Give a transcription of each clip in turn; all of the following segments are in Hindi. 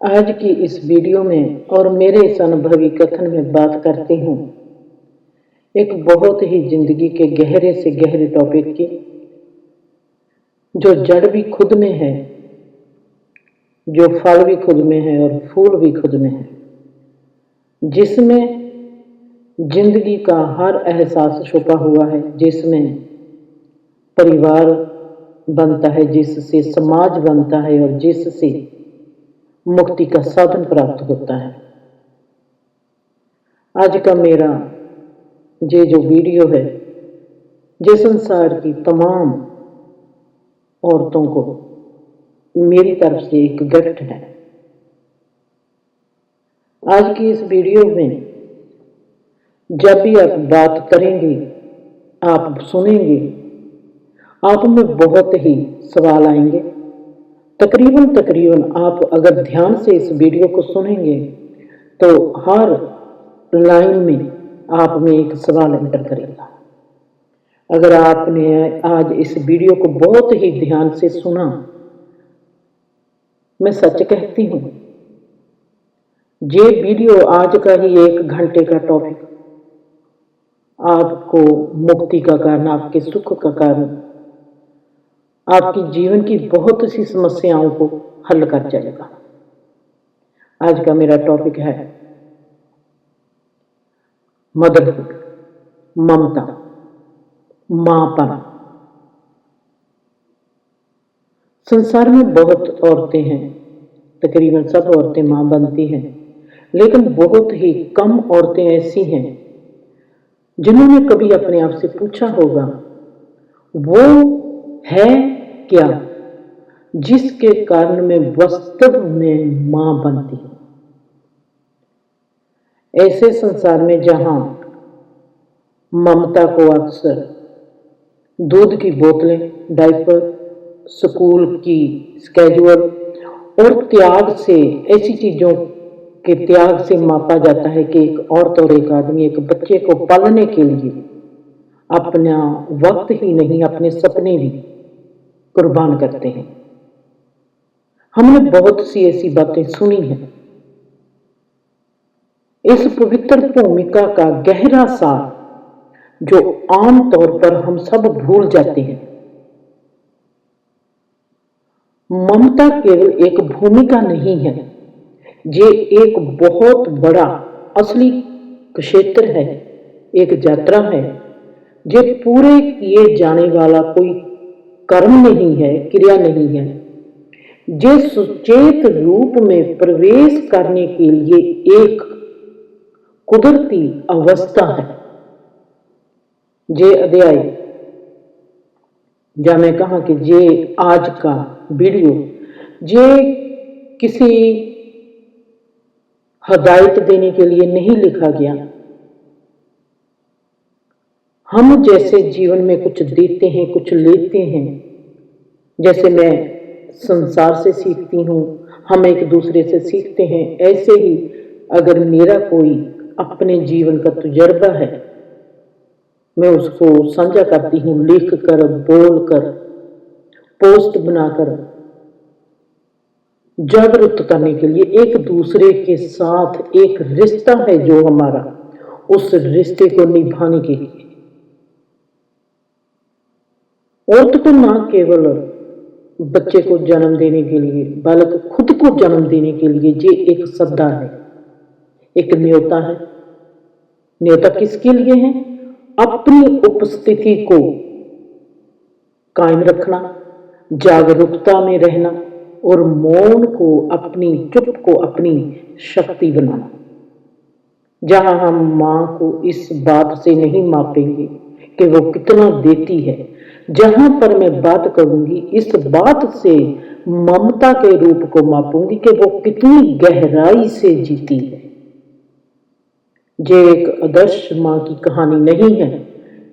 आज की इस वीडियो में और मेरे इस अनुभवी कथन में बात करती हूँ एक बहुत ही जिंदगी के गहरे से गहरे टॉपिक की, जो जड़ भी खुद में है, जो फल भी खुद में है और फूल भी खुद में है, जिसमें जिंदगी का हर एहसास छुपा हुआ है, जिसमें परिवार बनता है, जिससे समाज बनता है और जिससे मुक्ति का साधन प्राप्त होता है। आज का मेरा ये जो वीडियो है, ये संसार की तमाम औरतों को मेरी तरफ से एक गिफ्ट है। आज की इस वीडियो में जब भी आप बात करेंगे, आप सुनेंगे, आप में बहुत ही सवाल आएंगे। तकरीबन आप अगर ध्यान से इस वीडियो को सुनेंगे तो हर लाइन में आप में एक सवाल एंटर करेगा। अगर आपने आज इस वीडियो को बहुत ही ध्यान से सुना, मैं सच कहती हूँ, ये वीडियो आज का ही 1 घंटे का टॉपिक आपको मुक्ति का कारण, आपके सुख का कारण, आपकी जीवन की बहुत सी समस्याओं को हल कर जाएगा। आज का मेरा टॉपिक है मदरहुड, ममता, माँपन। संसार में बहुत औरतें हैं, तकरीबन सब औरतें माँ बनती हैं, लेकिन बहुत ही कम औरतें ऐसी हैं जिन्होंने कभी अपने आप से पूछा होगा वो है क्या जिसके कारण मैं वास्तव में मां बनती हूं। ऐसे संसार में जहां ममता को अक्सर दूध की बोतलें, डायपर, स्कूल की स्केड्यूल और त्याग से, ऐसी चीजों के त्याग से मापा जाता है कि एक औरत और एक आदमी एक बच्चे को पालने के लिए अपना वक्त ही नहीं, अपने सपने भी कुर्बान करते हैं। हमने बहुत सी ऐसी बातें सुनी हैं। इस पवित्र भूमिका का गहरा सार जो आम तौर पर हम सब भूल जाते हैं। ममता केवल एक भूमिका नहीं है, ये एक बहुत बड़ा असली क्षेत्र है, एक यात्रा है। ये पूरे किए जाने वाला कोई कर्म नहीं है, क्रिया नहीं है। ये सुचेत रूप में प्रवेश करने के लिए एक कुदरती अवस्था है। ये अध्याय, या मैं कहा कि ये आज का वीडियो, ये किसी हदायत देने के लिए नहीं लिखा गया। हम जैसे जीवन में कुछ देते हैं, कुछ लेते हैं, जैसे मैं संसार से सीखती हूँ, हम एक दूसरे से सीखते हैं, ऐसे ही अगर मेरा कोई अपने जीवन का तजुर्बा है, मैं उसको साझा करती हूँ, लिख कर, बोल कर, पोस्ट बनाकर, जागरूक करने के लिए। एक दूसरे के साथ एक रिश्ता है जो हमारा, उस रिश्ते को निभाने के लिए। औरत तो ना केवल बच्चे को जन्म देने के लिए, बालक खुद को जन्म देने के लिए ये एक सद्दा है, एक न्योता है। न्योता किसके लिए है? अपनी उपस्थिति को कायम रखना, जागरूकता में रहना और मौन को, अपनी चुप को अपनी शक्ति बनाना। जहां हम मां को इस बात से नहीं मापेंगे कि वो कितना देती है, जहां पर मैं बात करूंगी इस बात से ममता के रूप को मापूंगी कि वो कितनी गहराई से जीती है। ये एक आदर्श मां की कहानी नहीं है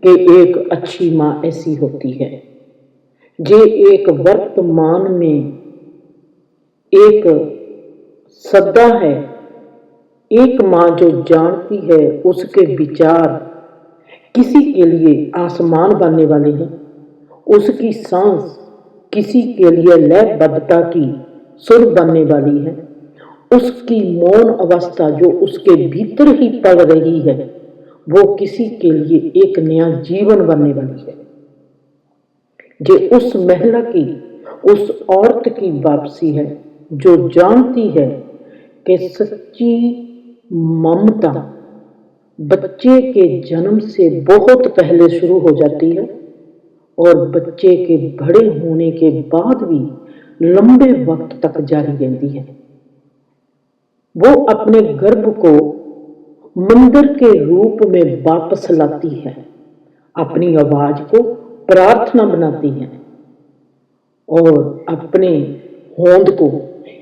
कि एक अच्छी मां ऐसी होती है। ये एक वर्तमान में एक सद्दा है, एक मां जो जानती है उसके विचार किसी के लिए आसमान बनने वाले हैं, उसकी सांस किसी के लिए लयबद्धता की सुर बनने वाली है, उसकी मौन अवस्था जो उसके भीतर ही पल रही है, वो किसी के लिए एक नया जीवन बनने वाली है। ये उस महिला की, उस औरत की वापसी है जो जानती है कि सच्ची ममता बच्चे के जन्म से बहुत पहले शुरू हो जाती है और बच्चे के बड़े होने के बाद भी लंबे वक्त तक जारी रहती है। वो अपने गर्भ को मंदिर के रूप में वापस लाती है, अपनी आवाज को प्रार्थना बनाती है और अपने होंद को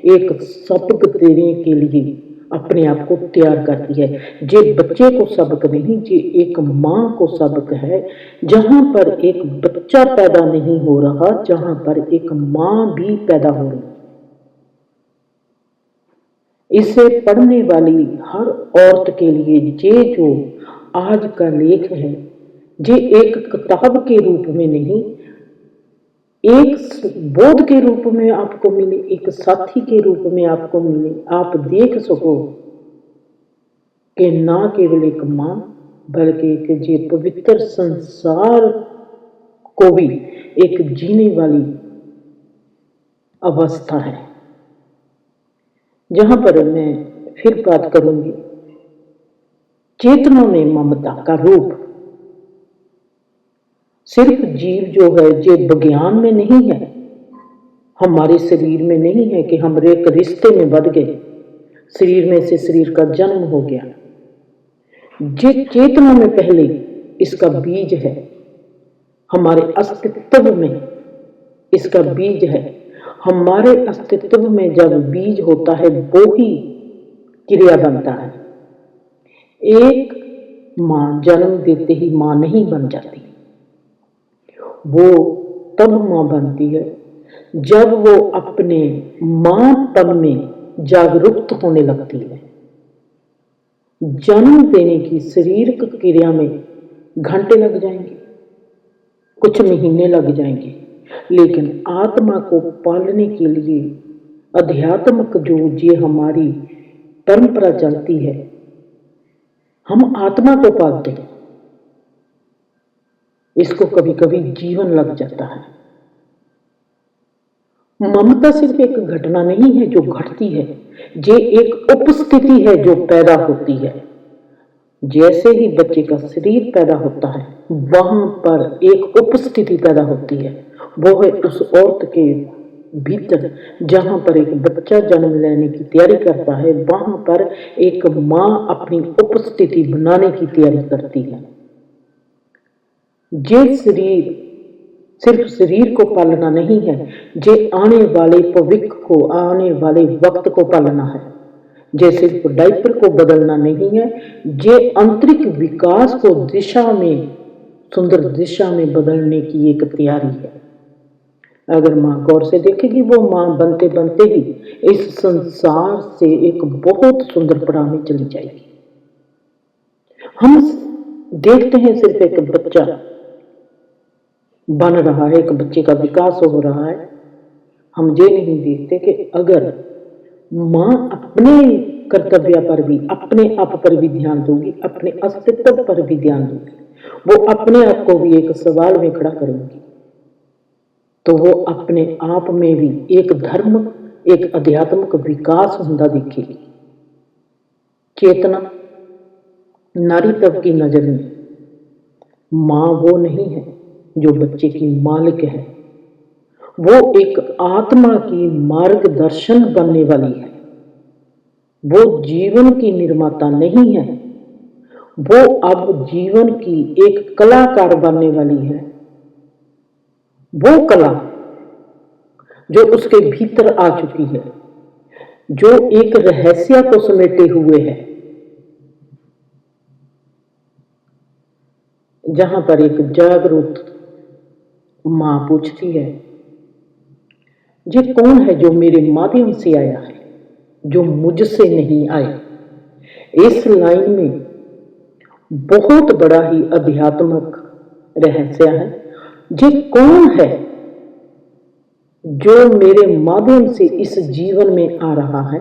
एक सबक देने के लिए अपने आप को तैयार करती है। जे बच्चे को सबक नहीं, जे एक माँ को सबक है। जहां पर एक बच्चा पैदा नहीं हो रहा, जहां पर एक माँ भी पैदा हो रही। इसे पढ़ने वाली हर औरत के लिए ये जो आज का लेख है, ये एक किताब के रूप में नहीं, एक बोध के रूप में आपको मिले, एक साथी के रूप में आपको मिले। आप देख सको कि ना केवल एक माँ बल्कि एक जे पवित्र संसार को भी एक जीने वाली अवस्था है। जहां पर मैं फिर बात करूंगी चेतना में ममता का रूप। सिर्फ जीव जो है ये विज्ञान में नहीं है, हमारे शरीर में नहीं है कि हम एक रिश्ते में बध गए, शरीर में से शरीर का जन्म हो गया। ये चेतना में पहले इसका बीज है, हमारे अस्तित्व में इसका बीज है। हमारे अस्तित्व में जब बीज होता है वो ही क्रिया बनता है। एक माँ जन्म देते ही माँ नहीं बन जाती, वो तब माँ बनती है जब वो अपने माँपन में जागरूक होने लगती है। जन्म देने की शारीरिक क्रिया में घंटे लग जाएंगे, कुछ महीने लग जाएंगे, लेकिन आत्मा को पालने के लिए अध्यात्मक जो ये हमारी परंपरा चलती है, हम आत्मा को पालते हैं। इसको कभी कभी जीवन लग जाता है। ममता सिर्फ एक घटना नहीं है जो घटती है, ये एक उपस्थिति है जो पैदा होती है। जैसे ही बच्चे का शरीर पैदा होता है, वहां पर एक उपस्थिति पैदा होती है। वो है उस औरत के भीतर, जहां पर एक बच्चा जन्म लेने की तैयारी करता है, वहां पर एक माँ अपनी उपस्थिति बनाने की तैयारी करती है। ये शरीर सिर्फ शरीर को पालना नहीं है, ये आने वाले भविष्य को, आने वाले वक्त को पालना है। ये सिर्फ डायपर को बदलना नहीं है, ये आंतरिक विकास को दिशा में, सुंदर दिशा में बदलने की एक तैयारी है। अगर माँ गौर से देखेगी, वो माँ बनते बनते ही इस संसार से एक बहुत सुंदर पड़ाव में चली जाएगी। हम देखते हैं सिर्फ एक बच्चा बन रहा है, एक बच्चे का विकास हो रहा है। हम ये नहीं देखते कि अगर माँ अपने कर्तव्य पर भी, अपने आप पर भी ध्यान दूंगी, अपने अस्तित्व पर भी ध्यान दूंगी, वो अपने आप को भी एक सवाल में खड़ा करेंगी, तो वो अपने आप में भी एक धर्म, एक आध्यात्मिक विकास होता दिखेगी। चेतना नारीत्व की नजर में माँ वो नहीं है जो बच्चे की मालिक है, वो एक आत्मा की मार्गदर्शन बनने वाली है। वो जीवन की निर्माता नहीं है, वो अब जीवन की एक कलाकार बनने वाली है। वो कला जो उसके भीतर आ चुकी है, जो एक रहस्य को समेटे हुए है, जहां पर एक जागरूक माँ पूछती है, ये कौन है जो मेरे माध्यम से आया है, जो मुझसे नहीं आया। इस लाइन में बहुत बड़ा ही आध्यात्मिक रहस्य है। ये कौन है जो मेरे माध्यम से इस जीवन में आ रहा है,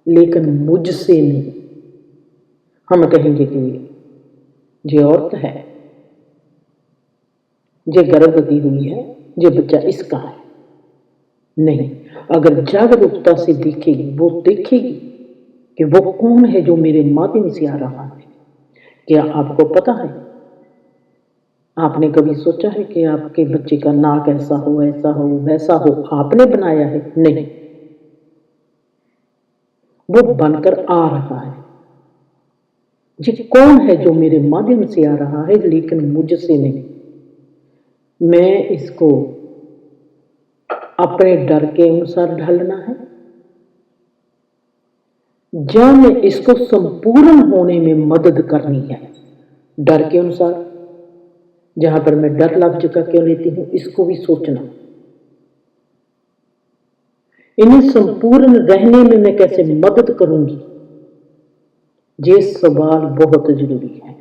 लेकिन मुझसे नहीं। हम कहेंगे कि ये औरत है, ये गर्भवती हुई है, ये बच्चा इसका है। नहीं, अगर जागरूकता से देखेगी, वो देखेगी कि वो कौन है जो मेरे माध्यम से आ रहा है। क्या आपको पता है, आपने कभी सोचा है कि आपके बच्चे का नाक ऐसा हो, ऐसा हो, वैसा हो, आपने बनाया है? नहीं, वो बनकर आ रहा है। जी, कौन है जो मेरे माध्यम से आ रहा है, लेकिन मुझसे नहीं। मैं इसको अपने डर के अनुसार ढालना है, या मैं इसको संपूर्ण होने में मदद करनी है। डर के अनुसार, जहां पर मैं डर लफ्ज का क्यों लेती हूं, इसको भी सोचना। इन्हें संपूर्ण रहने में मैं कैसे मदद करूंगी, ये सवाल बहुत जरूरी है।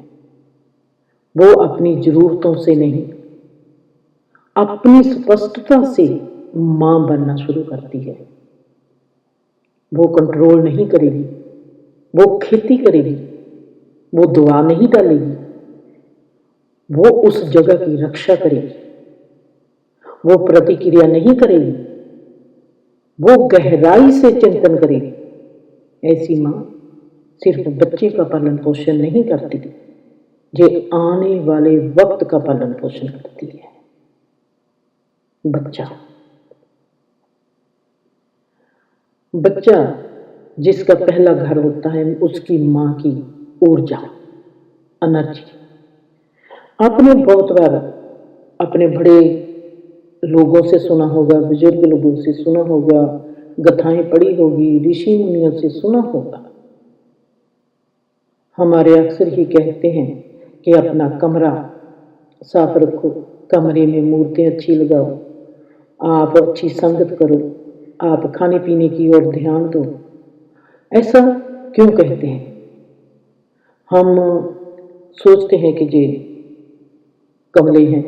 वो अपनी जरूरतों से नहीं, अपनी स्पष्टता से मां बनना शुरू करती है। वो कंट्रोल नहीं करेगी, वो खेती करेगी, वो दुआ नहीं डालेगी, वो उस जगह की रक्षा करेगी, वो प्रतिक्रिया नहीं करेगी, वो गहराई से चिंतन करेगी। ऐसी मां सिर्फ बच्चे का पालन पोषण नहीं करती, ये आने वाले वक्त का पालन पोषण करती है। बच्चा जिसका पहला घर होता है, उसकी मां की ऊर्जा, एनर्जी। आपने बहुत बार अपने बड़े लोगों से सुना होगा, बुजुर्ग लोगों से सुना होगा, कथाएं पढ़ी होगी, ऋषि मुनियों से सुना होगा। हमारे अक्सर ही कहते हैं कि अपना कमरा साफ रखो, कमरे में मूर्तें अच्छी लगाओ, आप अच्छी संगत करो, आप खाने पीने की ओर ध्यान दो। ऐसा क्यों कहते हैं? हम सोचते हैं कि ये कमले हैं,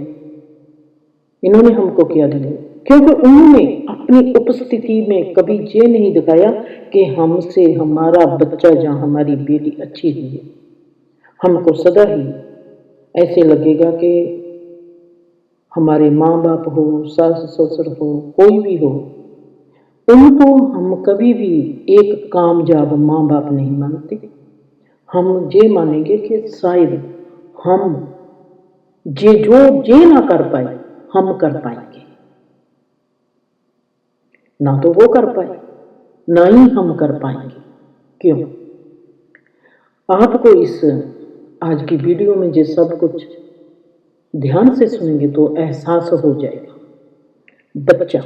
इन्होंने हमको क्या दिया, क्योंकि उन्होंने अपनी उपस्थिति में कभी ये नहीं दिखाया कि हमसे हमारा बच्चा या हमारी बेटी अच्छी हुई है। हमको सदा ही ऐसे लगेगा कि हमारे माँ बाप हो, सास ससुर हो, कोई भी हो, उनको हम कभी भी एक कामयाब माँ बाप नहीं मानते। हम ये मानेंगे कि शायद हम जे ना कर पाए, हम कर पाएंगे। ना तो वो कर पाए, ना ही हम कर पाएंगे। क्यों? आपको इस आज की वीडियो में जो सब कुछ ध्यान से सुनेंगे तो एहसास हो जाएगा। बच्चा,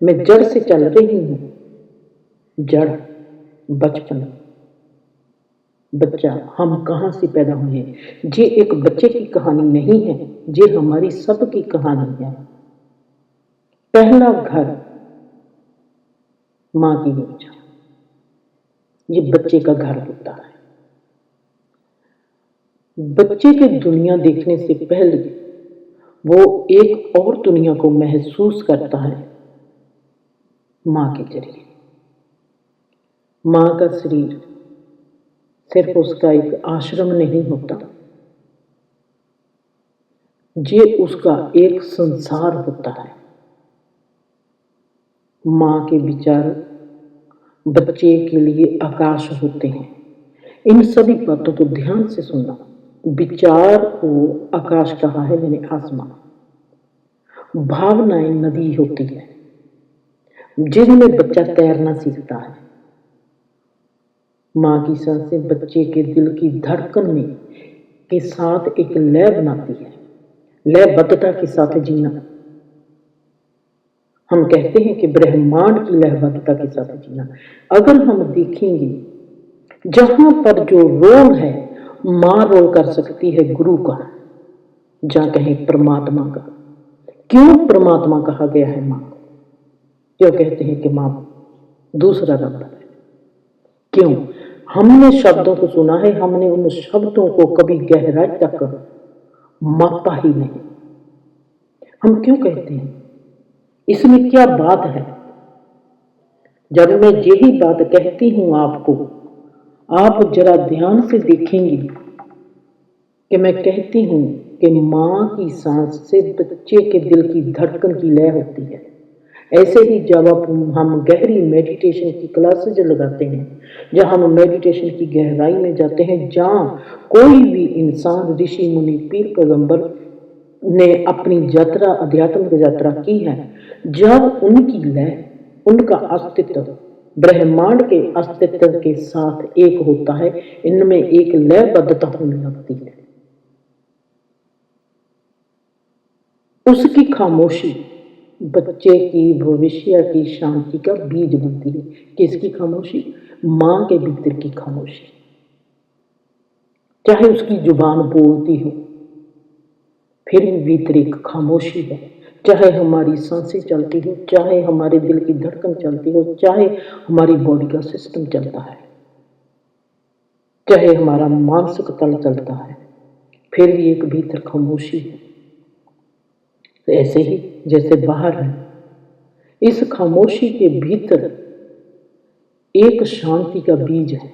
मैं जड़ से चल रही हूं, जड़ बचपन। बच्चा, हम कहां से पैदा हुए? ये एक बच्चे की कहानी नहीं है, ये हमारी सबकी कहानी है। पहला घर मां की ऊर्जा, ये बच्चे का घर होता है। बच्चे के दुनिया देखने से पहले वो एक और दुनिया को महसूस करता है मां के जरिए। मां का शरीर सिर्फ उसका एक आश्रम नहीं होता, ये उसका एक संसार होता है। मां के विचार बच्चे के लिए आकाश होते हैं। इन सभी बातों को ध्यान से सुनना। विचार को आकाश कहा है मैंने, आसमान। भावनाएं नदी होती है जिनमें बच्चा तैरना सीखता है। मां की सांसें बच्चे के दिल की धड़कन में के साथ एक लय बनाती है, लयबद्धता के साथ जीना। हम कहते हैं कि ब्रह्मांड की लयबद्धता के साथ जीना। अगर हम देखेंगे, जहां पर जो रोल है, मां रोल कर सकती है गुरु का, जहां कहें परमात्मा का। क्यों परमात्मा कहा गया है मां को? क्यों कहते हैं कि मां दूसरा रब है? क्यों? हमने शब्दों को सुना है, हमने उन शब्दों को कभी गहराई तक मापा ही नहीं। हम क्यों कहते हैं? इसमें क्या बात है? जब मैं यही बात कहती हूँ आपको, आप जरा ध्यान से देखेंगे कि मैं कहती हूँ कि माँ की सांस से बच्चे के दिल की धड़कन की लय होती है। ऐसे ही जब हम गहरी मेडिटेशन की क्लासेज लगाते हैं, जहाँ हम मेडिटेशन की गहराई में जाते हैं, जहाँ कोई भी इंसान, ऋषि मुनि, पीर पैगंबर ने अपनी यात्रा, आध्यात्मिक यात्रा की है, जब उनकी लय, उनका अस्तित्व ब्रह्मांड के अस्तित्व के साथ एक होता है, इनमें एक लयबद्धता होने लगती है। उसकी खामोशी बच्चे की भविष्य की शांति का बीज बनती है। किसकी खामोशी? माँ के भीतर की खामोशी। चाहे उसकी जुबान बोलती हो, फिर भी भीतर एक खामोशी है। चाहे हमारी सांसें चलती हो, चाहे हमारे दिल की धड़कन चलती हो, चाहे हमारी बॉडी का सिस्टम चलता है, चाहे हमारा मानसिक तल चलता है, फिर भी एक भीतर खामोशी है। तो ऐसे ही जैसे बाहर है, इस खामोशी के भीतर एक शांति का बीज है,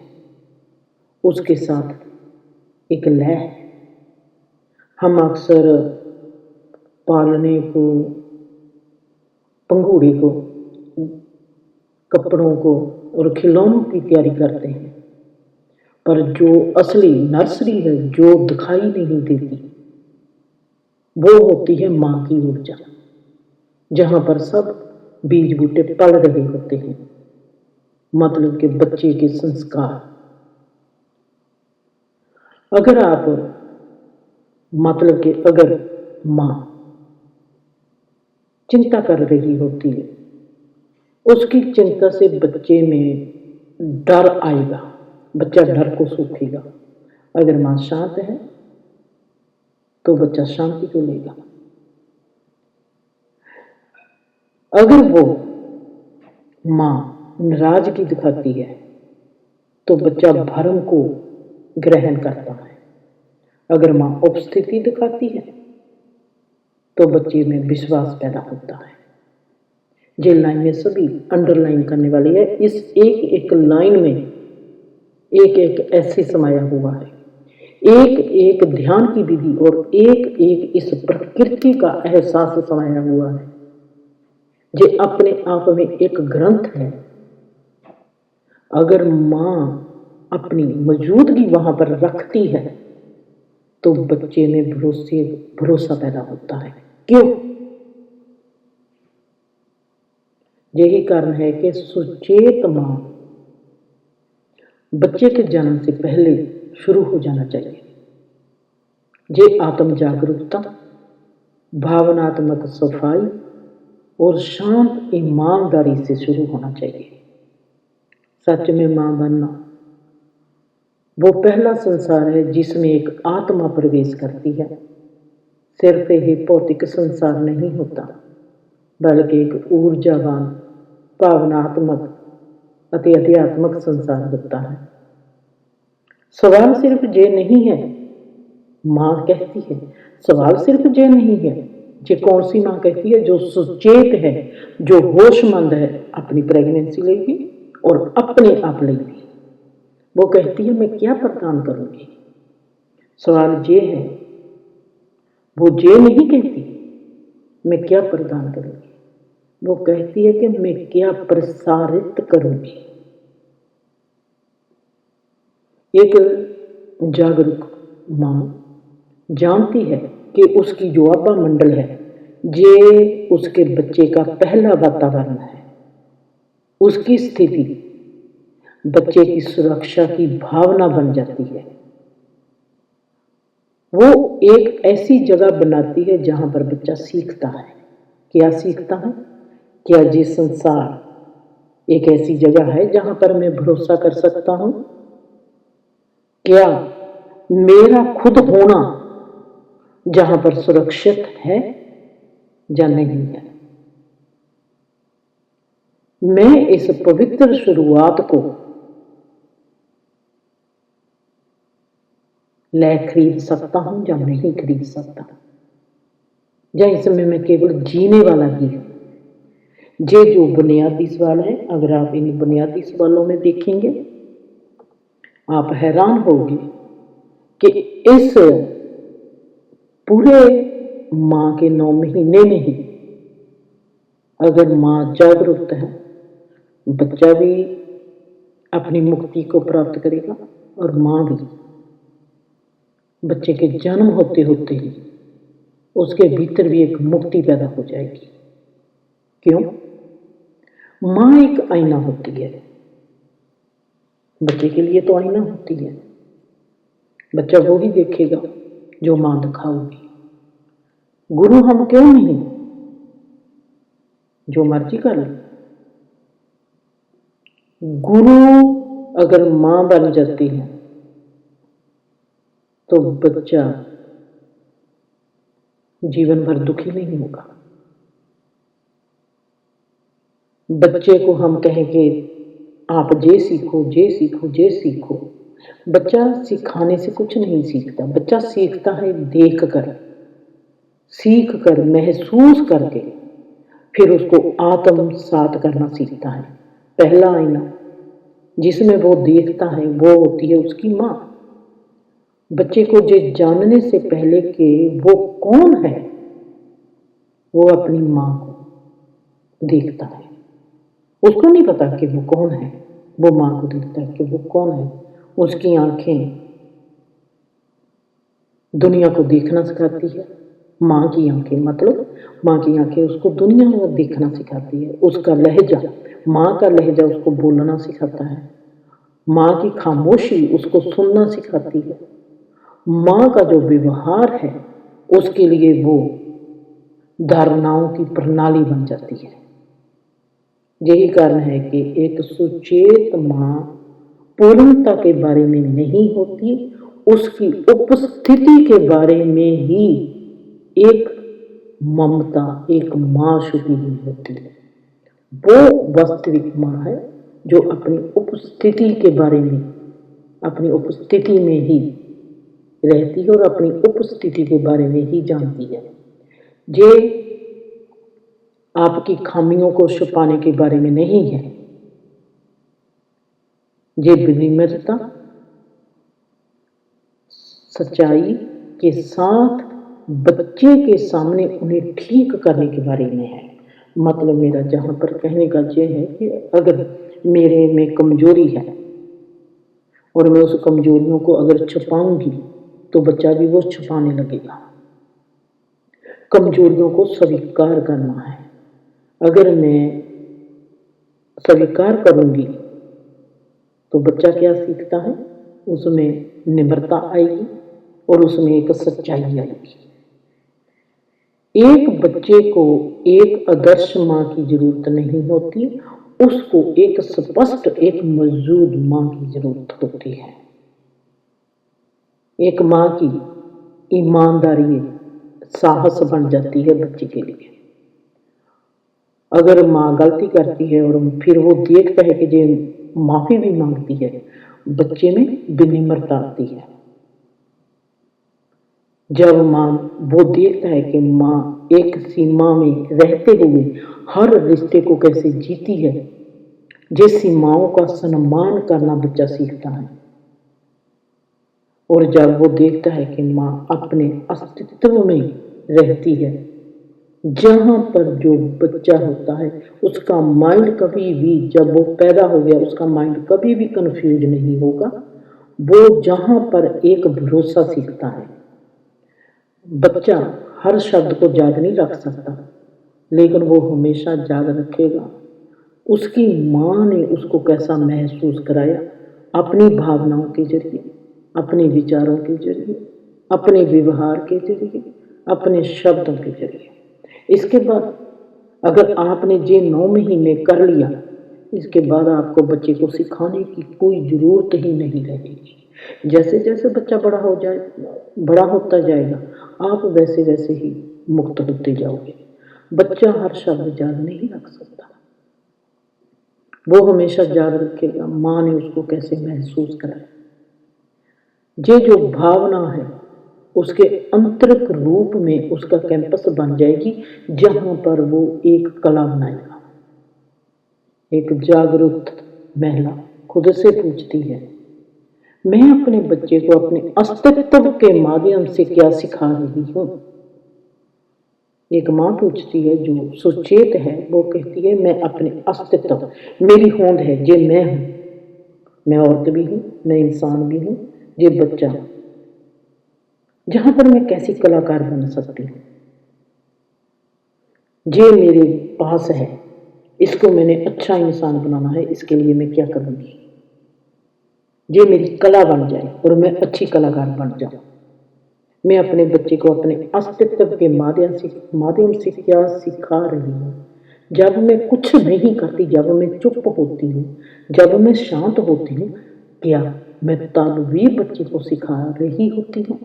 उसके साथ एक लय है। हम अक्सर पालने को, पंघूड़े को, कपड़ों को और खिलौनों की तैयारी करते हैं, पर जो असली नर्सरी है, जो दिखाई नहीं देती, वो होती है माँ की ऊर्जा, जहां पर सब बीज बूटे पल रहे होते हैं। मतलब के बच्चे के संस्कार। अगर आप, मतलब कि अगर माँ चिंता कर रही होती है, उसकी चिंता से बच्चे में डर आएगा, बच्चा डर को सूखेगा। अगर माँ शांत है तो बच्चा शांति को लेगा। अगर वो माँ नाराजगी दिखाती है तो बच्चा भरम को ग्रहण करता है। अगर माँ उपस्थिति दिखाती है तो बच्चे में विश्वास पैदा होता है। ये लाइनें सभी अंडरलाइन करने वाली है। इस एक एक लाइन में एक एक ऐसे समाया हुआ है, एक एक ध्यान की विधि और एक एक इस प्रकृति का एहसास समाया हुआ है, जो अपने आप में एक ग्रंथ है। अगर माँ अपनी मौजूदगी वहां पर रखती है तो बच्चे में भरोसा पैदा होता है। क्यों? यही कारण है कि सुचेत माँ बच्चे के जन्म से पहले शुरू हो जाना चाहिए। ये आत्म जागरूकता, भावनात्मक सफाई और शांत ईमानदारी से शुरू होना चाहिए। सच में माँ बनना वो पहला संसार है जिसमें एक आत्मा प्रवेश करती है। सिर्फ ही भौतिक संसार नहीं होता, बल्कि एक ऊर्जावान, भावनात्मक अति अध्यात्मक संसार होता है। सवाल सिर्फ ये नहीं है, माँ कहती है, सवाल सिर्फ ये नहीं है। ये कौन सी माँ कहती है? जो सुचेत है, जो होशमंद है, अपनी प्रेगनेंसी लेगी और अपने आप लेगी। वो कहती है, मैं क्या प्रदान करूंगी? सवाल ये है, वो ये नहीं कहती मैं क्या प्रदान करूंगी, वो कहती है कि मैं क्या प्रसारित करूंगी। एक जागरूक माँ जानती है कि उसकी जो आभा मंडल है, ये उसके बच्चे का पहला वातावरण है। उसकी स्थिति बच्चे की सुरक्षा की भावना बन जाती है। वो एक ऐसी जगह बनाती है जहां पर बच्चा सीखता है। क्या सीखता है? क्या ये संसार एक ऐसी जगह है जहां पर मैं भरोसा कर सकता हूं? क्या मेरा खुद होना जहां पर सुरक्षित है या नहीं है? मैं इस पवित्र शुरुआत को ले खरीद सकता हूं या नहीं खरीद सकता, या इसमें मैं केवल जीने वाला ही हूं। ये जो बुनियादी सवाल है, अगर आप इन बुनियादी सवालों में देखेंगे आप हैरान होंगे कि इस पूरे माँ के 9 महीने में ही अगर माँ जागरूक है, बच्चा भी अपनी मुक्ति को प्राप्त करेगा और माँ भी। बच्चे के जन्म होते होते ही उसके भीतर भी एक मुक्ति पैदा हो जाएगी। क्यों? माँ एक आईना होती है, बच्चे के लिए तो आईना होती है। बच्चा वो ही देखेगा जो माँ दिखाओगी। गुरु हम क्यों नहीं? जो मर्जी कर ले। गुरु अगर माँ बन जाती है तो बच्चा जीवन भर दुखी नहीं होगा। बच्चे को हम कहेंगे आप जे सीखो, जे सीखो, जे सीखो। बच्चा सिखाने से कुछ नहीं सीखता, बच्चा सीखता है देख कर, सीख कर, महसूस करके, फिर उसको आत्मसात करना सीखता है। पहला आईना जिसमें वो देखता है वो होती है उसकी माँ। बच्चे को ये जानने से पहले कि वो कौन है, वो अपनी माँ को देखता है। उसको नहीं पता कि वो कौन है, वो माँ को देखता है कि वो कौन है। उसकी आंखें दुनिया को देखना सिखाती है। माँ की आंखें मतलब माँ की आंखें उसको दुनिया को देखना सिखाती है। उसका लहजा, माँ का लहजा उसको बोलना सिखाता है। माँ की खामोशी उसको सुनना सिखाती है। माँ का जो व्यवहार है उसके लिए वो धारणाओं की प्रणाली बन जाती है। यही कारण है कि एक सुचेत माँ पूर्णता के बारे में नहीं होती, उसकी उपस्थिति के बारे में ही एक ममता, एक माँ छुपी हुई होती है। वो वास्तविक माँ है जो अपनी उपस्थिति के बारे में, अपनी उपस्थिति में ही रहती है और अपनी उपस्थिति के बारे में ही जानती है। ये आपकी खामियों को छुपाने के बारे में नहीं है। ये विनम्रता, सच्चाई के साथ बच्चे के सामने उन्हें ठीक करने के बारे में है। मतलब मेरा जहाँ पर कहने का ये है कि अगर मेरे में कमजोरी है और मैं उस कमजोरियों को अगर छुपाऊंगी तो बच्चा भी वो छुपाने लगेगा। कमजोरियों को स्वीकार करना है। अगर मैं स्वीकार करूंगी तो बच्चा क्या सीखता है, उसमें निम्रता आएगी और उसमें एक सच्चाई आएगी। एक बच्चे को एक आदर्श माँ की जरूरत नहीं होती, उसको एक स्पष्ट, एक मौजूद माँ की जरूरत होती है। एक माँ की ईमानदारी साहस बन जाती है बच्चे के लिए। अगर माँ गलती करती है और फिर वो देखता है कि ये माफी भी मांगती है, बच्चे में विनम्रता आती है। जब माँ वो देखता है कि माँ एक सीमा में रहते हुए हर रिश्ते को कैसे जीती है, ये सीमाओं का सम्मान करना बच्चा सीखता है। और जब वो देखता है कि माँ अपने अस्तित्व में रहती है, जहां पर जो बच्चा होता है उसका माइंड कभी भी, जब वो पैदा हो गया उसका माइंड कभी भी कंफ्यूज नहीं होगा। वो जहां पर एक भरोसा सीखता है। बच्चा हर शब्द को याद नहीं रख सकता, लेकिन वो हमेशा याद रखेगा उसकी माँ ने उसको कैसा महसूस कराया, अपनी भावनाओं के जरिए, अपने विचारों के जरिए, अपने व्यवहार के जरिए, अपने शब्दों के जरिए। इसके बाद अगर आपने ये 9 महीने कर लिया, इसके बाद आपको बच्चे को सिखाने की कोई जरूरत ही नहीं रहेगी। जैसे जैसे बच्चा बड़ा होता जाएगा, आप वैसे वैसे ही मुक्त होते जाओगे। बच्चा हर शब्द याद नहीं रख सकता, वो हमेशा याद रखेगा माँ ने उसको कैसे महसूस कराया। ये जो भावना है उसके आंतरिक रूप में उसका कैंपस बन जाएगी, जहां पर वो एक कला बनाएगा। एक जागरूक महिला खुद से पूछती है, मैं अपने बच्चे को अपने अस्तित्व के माध्यम से क्या सिखा रही हूँ। एक माँ पूछती है जो सुचेत है, वो कहती है मैं अपने अस्तित्व, मेरी होंद है, जे मैं हूँ, मैं औरत भी हूँ, मैं इंसान भी हूँ, ये बच्चा, जहां पर मैं कैसी कलाकार बन सकती हूँ, ये मेरे पास है, इसको मैंने अच्छा इंसान बनाना है, इसके लिए मैं क्या करूंगी, ये मेरी कला बन जाए और मैं अच्छी कलाकार बन जाऊं। मैं अपने बच्चे को अपने अस्तित्व के माध्यम से क्या सिखा रही हूँ। जब मैं कुछ नहीं करती, जब मैं चुप होती हूँ, जब मैं शांत होती हूँ, क्या मैं तब भी बच्चे को सिखा रही होती हूँ।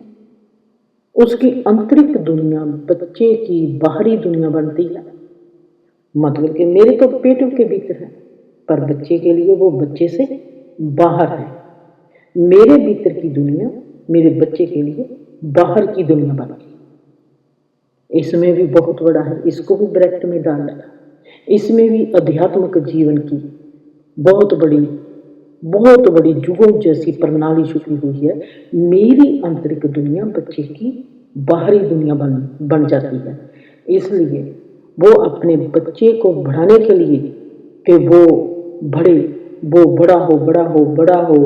उसकी आंतरिक दुनिया बच्चे की बाहरी दुनिया बनती है। मतलब कि मेरे तो पेट के भीतर है, पर बच्चे के लिए वो बच्चे से बाहर है। मेरे भीतर की दुनिया मेरे बच्चे के लिए बाहर की दुनिया बन गई। इसमें भी बहुत बड़ा है, इसको भी ब्रैकेट में डाल दिया। इसमें भी आध्यात्मिक जीवन की बहुत बड़ी जुगों जैसी प्रणाली छुपी हुई है। मेरी आंतरिक दुनिया बच्चे की बाहरी दुनिया बन जाती है। इसलिए वो अपने बच्चे को बढ़ाने के लिए कि वो बड़ा हो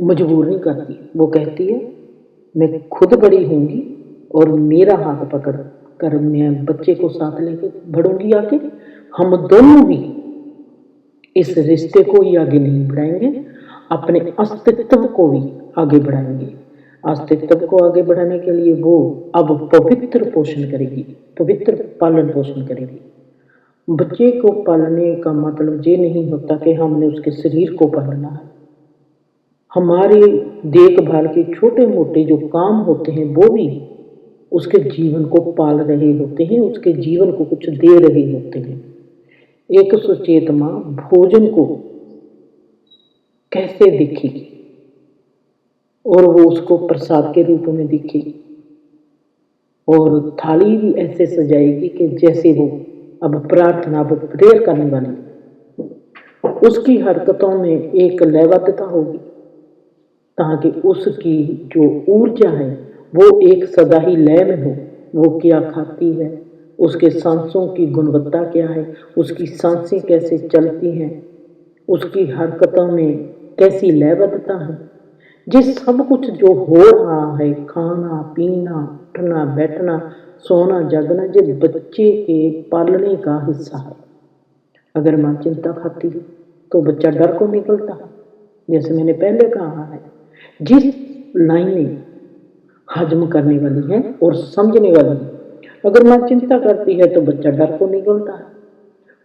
मजबूर नहीं करती। वो कहती है मैं खुद बड़ी होंगी और मेरा हाथ पकड़ कर मैं बच्चे को साथ लेके बढ़ूंगी आगे। हम दोनों भी इस रिश्ते को ही आगे नहीं बढ़ाएंगे, अपने अस्तित्व को भी आगे बढ़ाएंगे। अस्तित्व को आगे बढ़ाने के लिए वो अब पवित्र पोषण करेगी, पवित्र पालन पोषण करेगी। बच्चे को पालने का मतलब ये नहीं होता कि हमने उसके शरीर को पालना है। हमारे देखभाल के छोटे मोटे जो काम होते हैं वो भी उसके जीवन को पाल रहे होते हैं, उसके जीवन को कुछ दे रहे होते हैं। एक सुचेत माँ भोजन को कैसे देखेगी और वो उसको प्रसाद के रूप में देखेगी और थाली भी ऐसे सजाएगी कि जैसे वो अब प्रार्थना, अब प्रेयर करने वाली। उसकी हरकतों में एक लयबद्धता होगी ताकि उसकी जो ऊर्जा है वो एक सदा ही लय में हो। वो क्या खाती है, उसके सांसों की गुणवत्ता क्या है, उसकी सांसें कैसे चलती हैं, उसकी हरकतों में कैसी लयबद्धता है, ये सब कुछ जो हो रहा है, खाना पीना, उठना बैठना, सोना जागना, ये बच्चे के पालने का हिस्सा है। अगर माँ चिंता खाती है तो बच्चा डर को निकलता है। जैसे मैंने पहले कहा है, जिस लाइनें हजम करने वाली है और समझने वाली है, अगर माँ चिंता करती है तो बच्चा डर को निकलता है।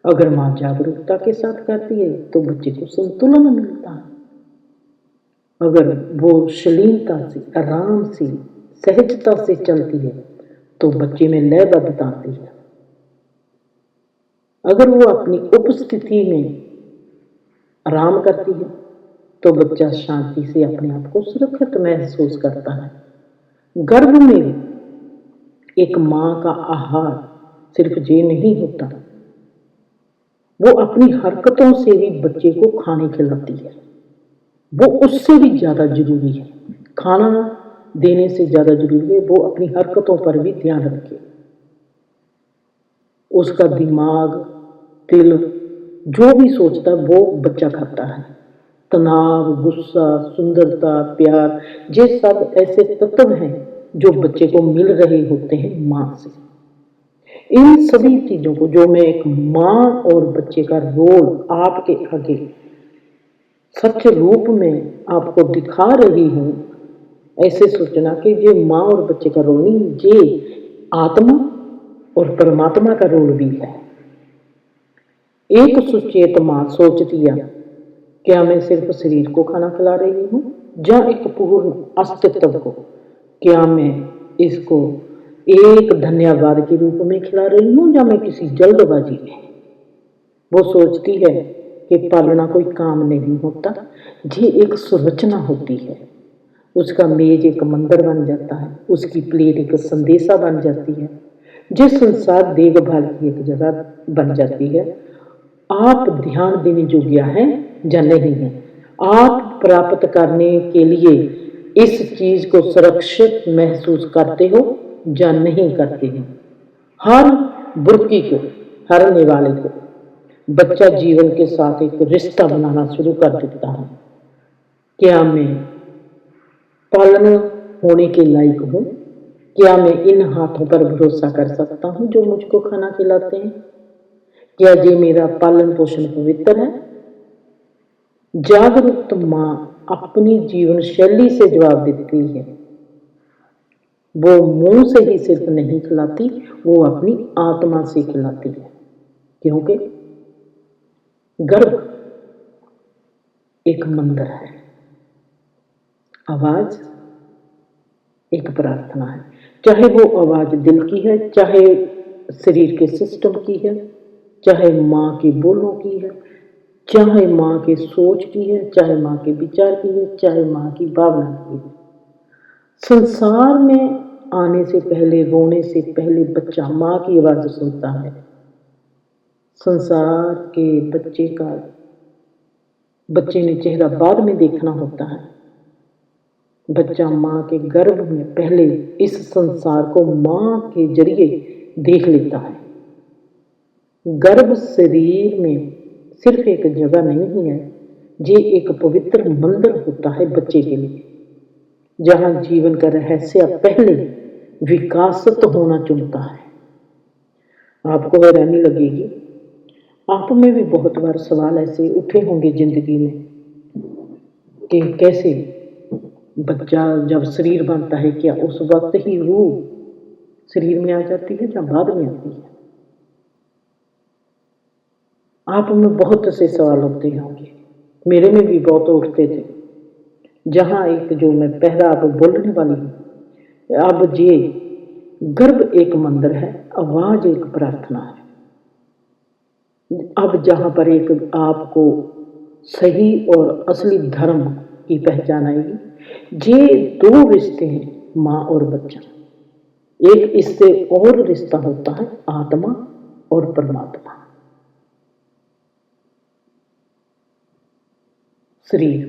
अगर माँ जागरूकता के साथ करती है तो बच्चे को संतुलन मिलता है। अगर वो शालीनता से, आराम से, सहजता से चलती है तो बच्चे में लयबद्धता आती है। अगर वो अपनी उपस्थिति में आराम करती है तो बच्चा शांति से अपने आप को सुरक्षित महसूस करता है। गर्भ में एक माँ का आहार सिर्फ ये नहीं होता, वो अपनी हरकतों से भी बच्चे को खाने खिलाती है। वो उससे भी ज्यादा जरूरी है, खाना देने से ज्यादा जरूरी है वो अपनी हरकतों पर भी ध्यान रखे। उसका दिमाग, दिल जो भी सोचता वो बच्चा खाता है। तनाव, गुस्सा, सुंदरता, प्यार, ये सब ऐसे तत्व हैं जो बच्चे को मिल रहे होते हैं माँ से। इन सभी चीजों को जो मैं एक माँ और बच्चे का रोल आपके आगे सच रूप में आपको दिखा रही हूँ, ऐसे सोचना कि ये माँ और बच्चे का रोल नहीं, ये आत्मा और परमात्मा का रोल भी है। एक सुचेत माँ सोचती है, क्या मैं सिर्फ शरीर को खाना खिला रही हूँ या एक पूर्ण अस्तित्व को? क्या मैं इसको एक धन्यवाद के रूप में खिला रही हूँ या मैं किसी जल्दबाजी में? वो सोचती है कि पालना कोई काम नहीं होता, ये एक संरचना होती है। उसका मेज एक मंदिर बन जाता है, उसकी प्लेट एक संदेशा बन जाती है, जिस संसार देखभाल की एक जगह बन जाती है। आप ध्यान देने योग्य हैं या नहीं है, आप प्राप्त करने के लिए इस चीज को सुरक्षित महसूस करते हो या नहीं करते हो। हर बुर्की को, हरने वाले को बच्चा जीवन के साथ एक रिश्ता बनाना शुरू कर देता है। क्या मैं पालन होने के लायक हूँ? क्या मैं इन हाथों पर भरोसा कर सकता हूँ जो मुझको खाना खिलाते हैं? क्या ये मेरा पालन पोषण पवित्र है? जागरूक माँ अपनी जीवन शैली से जवाब देती है। वो मुंह से ही सिर्फ नहीं खिलाती, वो अपनी आत्मा से खिलाती है, क्योंकि गर्भ एक मंदिर है, आवाज एक प्रार्थना है। चाहे वो आवाज दिल की है, चाहे शरीर के सिस्टम की है, चाहे माँ के बोलों की है, चाहे माँ के सोच की है, चाहे माँ के विचार की है, चाहे माँ की भावना की है। संसार में आने से पहले, रोने से पहले बच्चा माँ की आवाज सुनता है। संसार के बच्चे ने चेहरा बाद में देखना होता है। बच्चा माँ के गर्भ में पहले इस संसार को माँ के जरिए देख लेता है। गर्भ शरीर में सिर्फ एक जगह नहीं है, ये एक पवित्र मंदिर होता है बच्चे के लिए, जहां जीवन का रहस्य पहले विकासत होना चुनता है। आपको हैरानी लगेगी, आप में भी बहुत बार सवाल ऐसे उठे होंगे जिंदगी में कि कैसे बच्चा जब शरीर बनता है, क्या उस वक्त ही रूह शरीर में आ जाती है या बाद में आती है? आप में बहुत से सवाल उठते होंगे, मेरे में भी बहुत उठते थे। जहां एक जो मैं पहला अब बोलने वाली हूँ, अब ये गर्भ एक मंदिर है, आवाज एक प्रार्थना है। अब जहां पर एक आपको सही और असली धर्म की पहचान आएगी। ये दो रिश्ते हैं, माँ और बच्चा। एक इससे और रिश्ता होता है आत्मा और परमात्मा। शरीर,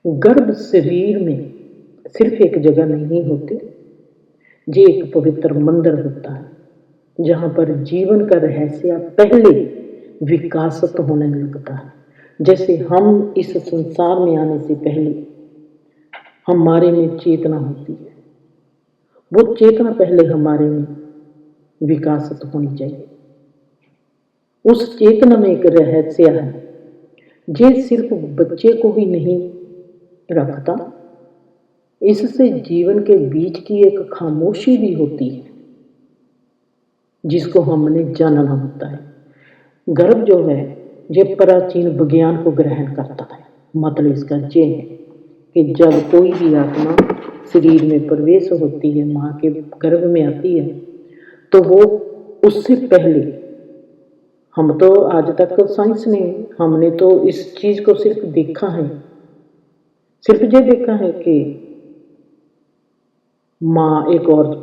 गर्भ शरीर में सिर्फ एक जगह नहीं होती, ये एक पवित्र मंदिर होता है जहां पर जीवन का रहस्य पहले विकासत होने लगता है। जैसे हम इस संसार में आने से पहले हमारे में चेतना होती है, वो चेतना पहले हमारे में विकासत होनी चाहिए। उस चेतना में एक रहस्य है, ये सिर्फ बच्चे को ही नहीं रखता, इससे जीवन के बीच की एक खामोशी भी होती है जिसको हमने जानना होता है। गर्भ जो है ये प्राचीन विज्ञान को ग्रहण करता है। मतलब इसका ये है कि जब कोई भी आत्मा शरीर में प्रवेश होती है, माँ के गर्भ में आती है, तो वो उससे पहले, हम तो आज तक साइंस ने, हमने तो इस चीज को सिर्फ देखा है, सिर्फ ये देखा है कि माँ एक और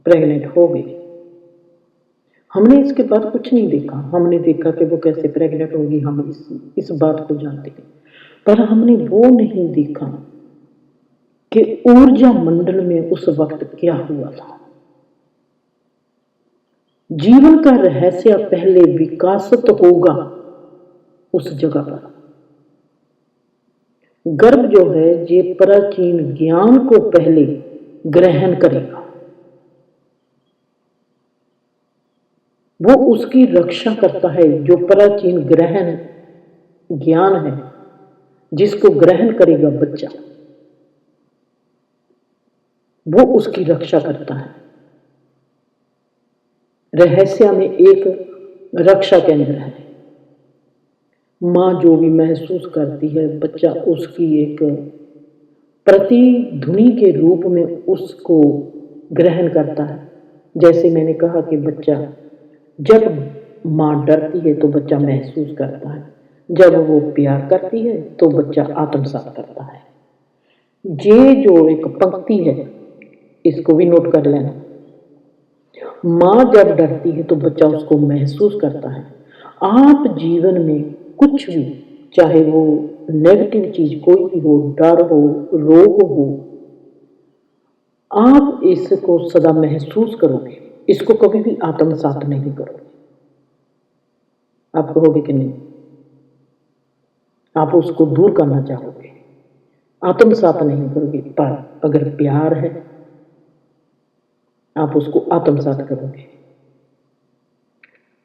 प्रेग्नेंट हो गई। हमने इसके बाद कुछ नहीं देखा। हमने देखा कि वो कैसे प्रेग्नेंट होगी, हम इस बात को जानते हैं, पर हमने वो नहीं देखा कि ऊर्जा मंडल में उस वक्त क्या हुआ था। जीवन का रहस्य पहले विकासत होगा उस जगह पर। गर्भ जो है ये प्राचीन ज्ञान को पहले ग्रहण करेगा, वो उसकी रक्षा करता है। जो प्राचीन ग्रहण ज्ञान है जिसको ग्रहण करेगा बच्चा, वो उसकी रक्षा करता है। रहस्य में एक रक्षा केंद्र है। माँ जो भी महसूस करती है, बच्चा उसकी एक प्रतिध्वनि के रूप में उसको ग्रहण करता है। जैसे मैंने कहा कि बच्चा जब माँ डरती है तो बच्चा महसूस करता है, जब वो प्यार करती है तो बच्चा आत्मसात करता है। ये जो एक पंक्ति है, इसको भी नोट कर लेना। माँ जब डरती है तो बच्चा उसको महसूस करता है। आप जीवन में कुछ भी, चाहे वो नेगेटिव चीज कोई भी हो, डर हो, रोग हो, आप इसको सदा महसूस करोगे, इसको कभी भी आत्मसात नहीं करोगे। आप कहोगे कि नहीं, आप उसको दूर करना चाहोगे, आत्मसात नहीं करोगे, पर अगर प्यार है आप उसको आत्मसात करोगे।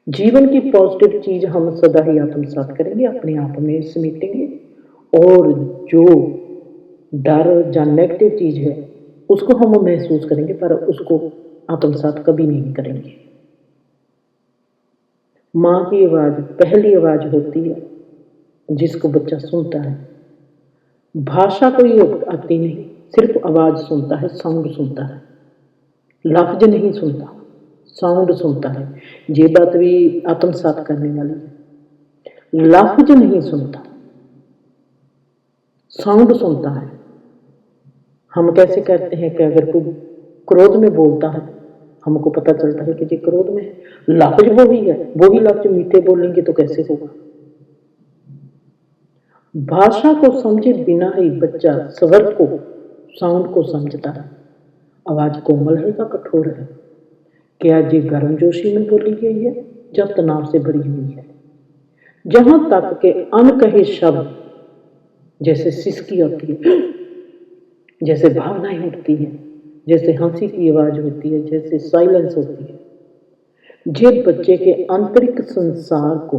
जीवन की पॉजिटिव चीज हम सदा ही आत्मसात करेंगे, अपने आप में समेटेंगे, और जो डर या नेगेटिव चीज है उसको हम महसूस करेंगे, पर उसको आत्मसात कभी नहीं करेंगे। माँ की आवाज पहली आवाज होती है जिसको बच्चा सुनता है। भाषा कोई आती नहीं, सिर्फ आवाज सुनता है, साउंड सुनता है, लफ्ज नहीं सुनता, साउंड सुनता है। ये बात भी आत्मसात करने वाली है। लफ्ज नहीं सुनता, साउंड सुनता है। हम कैसे कहते हैं कि अगर कोई क्रोध में बोलता है हमको पता चलता है कि ये क्रोध में है, लफ्ज वो ही है, वो ही लफ्ज मीठे बोलेंगे तो कैसे होगा। भाषा को समझे बिना ही बच्चा स्वर को, साउंड को समझता है। आवाज कोमल है या कठोर है, क्या ये गर्मजोशी में बोली गई है या तनाव से भरी हुई है। जहां तक के अनकहे शब्द जैसे सिसकी होती है, जैसे भावनाएं उठती हैं, जैसे हंसी की आवाज होती है, जैसे साइलेंस होती है, ये बच्चे के आंतरिक संसार को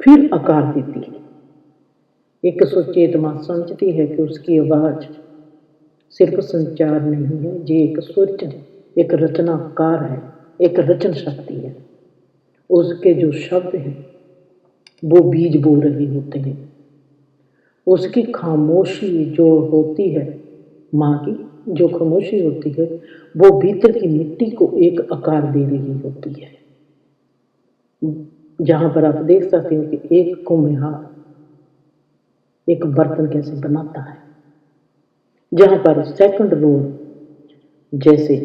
फिर आकार देती है। एक सचेत मां समझती है कि उसकी आवाज सिर्फ संचार नहीं है, ये एक सोच, एक रचनाकार है, एक रचन शक्ति है। उसके जो शब्द हैं वो बीज बो रहे होते हैं। उसकी खामोशी जो होती है, माँ की जो खामोशी होती है, वो भीतर की मिट्टी को एक आकार दे रही होती है। जहां पर आप देख सकते हो कि एक कुम्हार एक बर्तन कैसे बनाता है, जहां पर सेकंड रोल, जैसे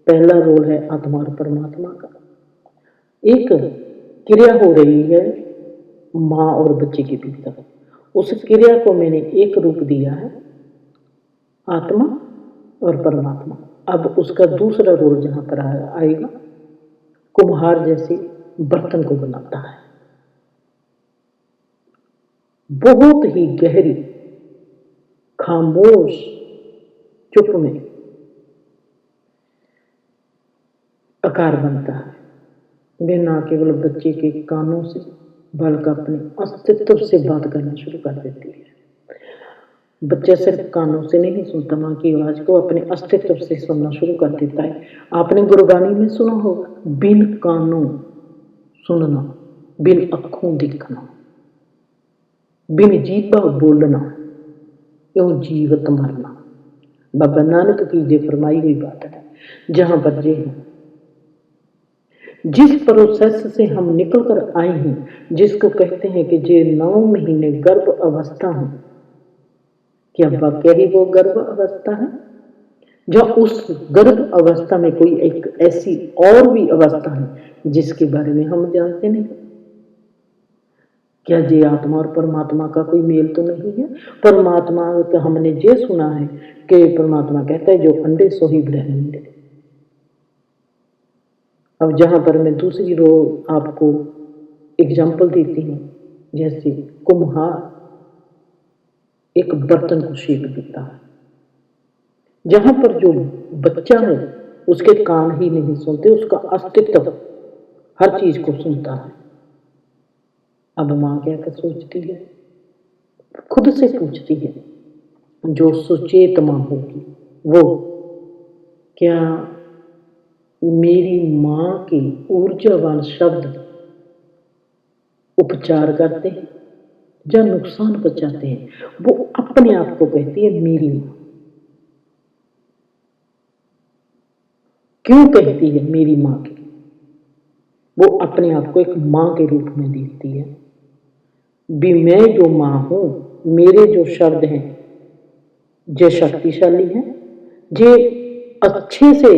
पहला रोल है आत्मा और परमात्मा का, एक क्रिया हो रही है माँ और बच्चे के भीतर, उस क्रिया को मैंने एक रूप दिया है आत्मा और परमात्मा। अब उसका दूसरा रोल जहां पर आएगा, कुम्हार जैसे बर्तन को बनाता है। बहुत ही गहरी खामोश चुप में आकार बनता है। वे ना केवल बच्चे के कानों से बल्कि अपने अस्तित्व से बात करना शुरू कर देती है। बच्चा सिर्फ कानों से नहीं सुनता माँ की आवाज को, अपने अस्तित्व से सुनना शुरू कर देता है। आपने गुरबानी में सुना होगा, बिन कानों सुनना, बिन अखों देखना, बिन जीवा बोलना, क्यों जीवत मरना। बाबा नानक की ये फरमाई हुई बात है। जहां पर ये है, जिस प्रोसेस से हम निकल कर आए हैं, जिसको कहते हैं कि ये 9 महीने गर्भ अवस्था है, क्या वाकया ही वो गर्भ अवस्था है? जो उस गर्भ अवस्था में कोई एक ऐसी और भी अवस्था है जिसके बारे में हम जानते नहीं? क्या ये आत्मा और परमात्मा का कोई मेल तो नहीं है? परमात्मा का हमने ये सुना है कि परमात्मा कहता है जो अंडे सो ही ब्रह्मांड। अब जहां पर मैं दूसरी रो आपको एग्जाम्पल देती हूँ, जैसे कुम्हार एक बर्तन को शेप देता है, जहां पर जो बच्चा है उसके कान ही नहीं सुनते, उसका अस्तित्व हर चीज को सुनता है। अब माँ क्या कर सोचती है, खुद से पूछती है, जो सुचेत माँ होगी वो, क्या मेरी माँ के ऊर्जावान शब्द उपचार करते हैं या नुकसान पहुंचाते हैं? वो अपने आप को कहती है मेरी माँ। क्यों कहती है मेरी माँ की? वो अपने आप को एक माँ के रूप में देखती है। भी मैं जो माँ हूं, मेरे जो शब्द हैं जे शक्तिशाली हैं, जे अच्छे से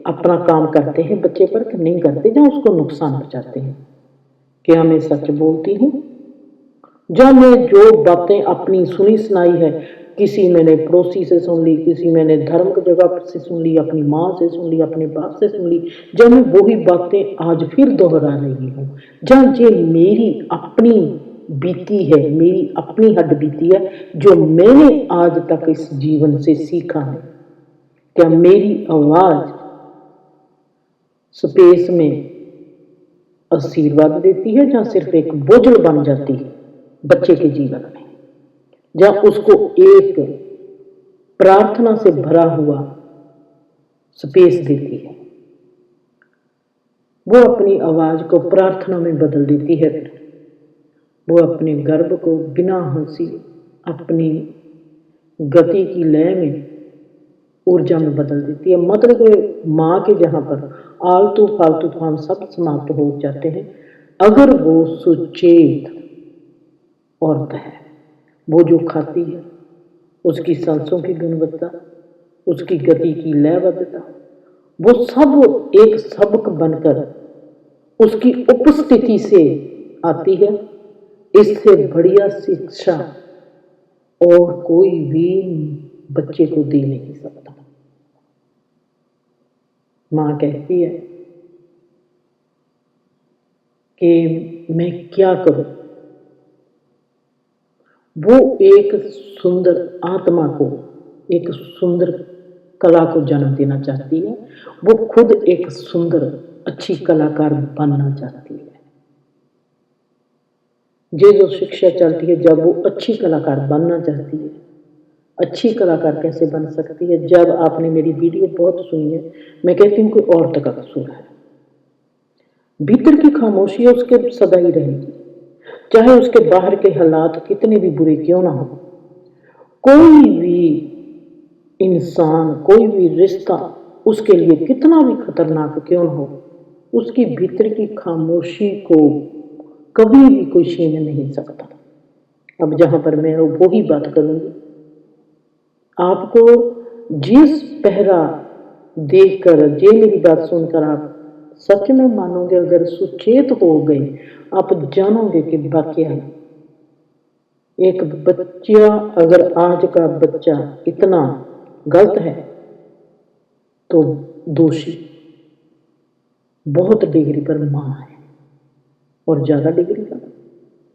अपना काम करते हैं बच्चे पर कि नहीं करते, जहाँ उसको नुकसान पहुँचाते हैं। क्या मैं सच बोलती हूँ? जब मैं जो बातें अपनी सुनी सुनाई है, किसी मैंने पड़ोसी से सुन ली, किसी मैंने धर्म की जगह से सुन ली, अपनी माँ से सुन ली, अपने बाप से सुन ली, जब मैं वही बातें आज फिर दोहरा रही हूँ, जब ये मेरी अपनी बीती है, मेरी अपनी हद बीती है, जो मैंने आज तक इस जीवन से सीखा है। क्या मेरी आवाज स्पेस में आशीर्वाद देती है या सिर्फ एक बोझल बन जाती है बच्चे के जीवन में, जब उसको एक प्रार्थना से भरा हुआ स्पेस देती है, वो अपनी आवाज को प्रार्थना में बदल देती है, फिर वो अपने गर्भ को बिना हंसी अपनी गति की लय में ऊर्जा में बदल देती है। मतलब माँ के जहाँ पर आलतू फालतू काम सब समाप्त हो जाते हैं अगर वो सुचेत औरत है। वो जो खाती है, उसकी सांसों की गुणवत्ता, उसकी गति की लयबद्धता, वो सब एक सबक बनकर उसकी उपस्थिति से आती है। इससे बढ़िया शिक्षा और कोई भी बच्चे को दे नहीं सकता। माँ कहती है कि मैं क्या करूं, वो एक सुंदर आत्मा को, एक सुंदर कला को जन्म देना चाहती है। वो खुद एक सुंदर अच्छी कलाकार बनना चाहती है। ये जो शिक्षा चलती है, जब वो अच्छी कलाकार बनना चाहती है, अच्छी कलाकार कैसे बन सकती है? जब आपने मेरी वीडियो बहुत सुनी है, मैं कहती हूँ कोई औरत का कसूर है। भीतर की खामोशी उसके सदा ही रहेगी, चाहे उसके बाहर के हालात कितने भी बुरे क्यों ना हो। कोई भी इंसान, कोई भी रिश्ता उसके लिए कितना भी खतरनाक क्यों ना हो, उसकी भीतर की खामोशी को कभी भी कोई छीन नहीं सकता। अब जहां पर मैं वो ही बात करूंगी, आपको जिस पहरा देखकर, जे मेरी बात सुनकर आप सच में मानोगे, अगर सुचेत हो गए, आप जानोगे कि वाकई एक बच्चा, अगर आज का बच्चा इतना गलत है तो दोषी बहुत डिग्री पर माँ है, और ज्यादा डिग्री पर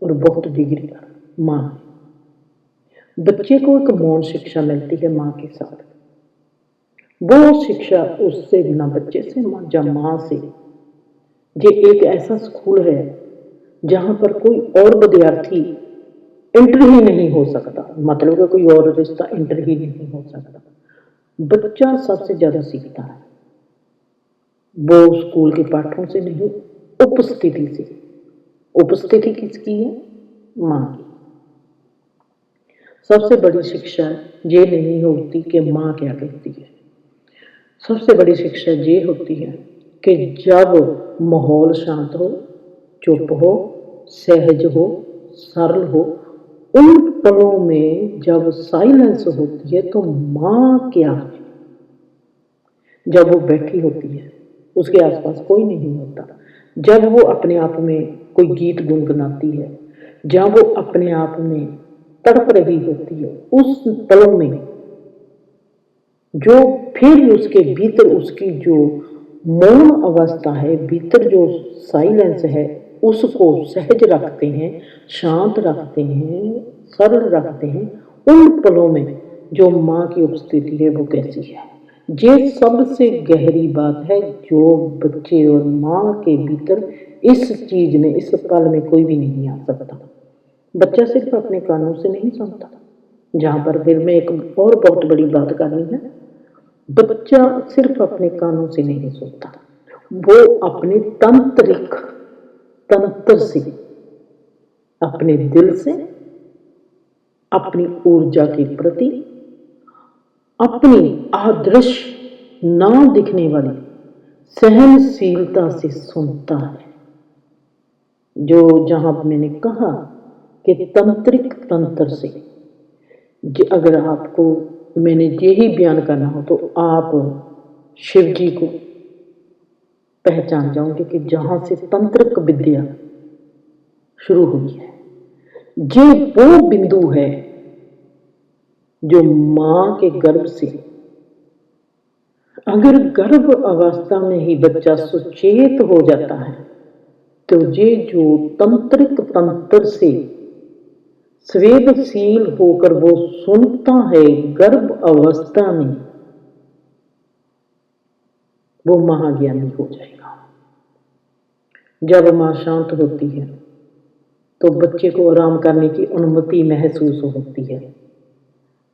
और बहुत डिग्री पर माँ है। बच्चे को एक मौन शिक्षा मिलती है माँ के साथ। वो शिक्षा उससे ना बच्चे से या माँ से। ये एक ऐसा स्कूल है जहां पर कोई और विद्यार्थी एंटर ही नहीं हो सकता, मतलब कि कोई और रिश्ता एंटर ही नहीं हो सकता। बच्चा सबसे ज्यादा सीखता है, वो स्कूल के पाठों से नहीं, उपस्थिति से। उपस्थिति किसकी है? माँ की। सबसे बड़ी शिक्षा ये नहीं होती कि माँ क्या कहती है, सबसे बड़ी शिक्षा ये होती है कि जब माहौल शांत हो, चुप हो, सहज हो, सरल हो, उन पलों में जब साइलेंस होती है तो माँ क्या है। जब वो बैठी होती है, उसके आसपास कोई नहीं होता, जब वो अपने आप में कोई गीत गुनगुनाती है, जब वो अपने आप में तड़प रही होती है, उस पलों में जो फिर उसके भीतर उसकी जो मौन अवस्था है, भीतर जो साइलेंस है, उसको सहज रखते हैं, शांत रखते हैं, सरल रखते हैं। उन पलों में जो माँ की उपस्थिति है वो कैसी है, ये सबसे गहरी बात है जो बच्चे और माँ के भीतर इस चीज में, इस पल में कोई भी नहीं आ सकता। बच्चा सिर्फ अपने कानों से नहीं सुनता। जहां पर फिर मैं एक और बहुत बड़ी बात करनी है, बच्चा सिर्फ अपने कानों से नहीं सुनता, वो अपने तंत्र से, अपने दिल से, अपनी ऊर्जा के प्रति, अपनी अदृश्य ना दिखने वाली सहनशीलता से सुनता है। जो जहां मैंने कहा कि तंत्रिक तंत्र से, अगर आपको मैंने यही बयान करना हो तो आप शिव जी को पहचान जाओगे कि जहां से तंत्रिक विद्या शुरू हुई है, ये वो बिंदु है जो मां के गर्भ से, अगर गर्भ अवस्था में ही बच्चा सुचेत हो जाता है तो ये जो तंत्रिक तंत्र से संवेदनशील होकर वो सुनता है गर्भ अवस्था में, वो महाज्ञानी हो जाएगा। जब मां शांत होती है तो बच्चे को आराम करने की अनुमति महसूस होती है।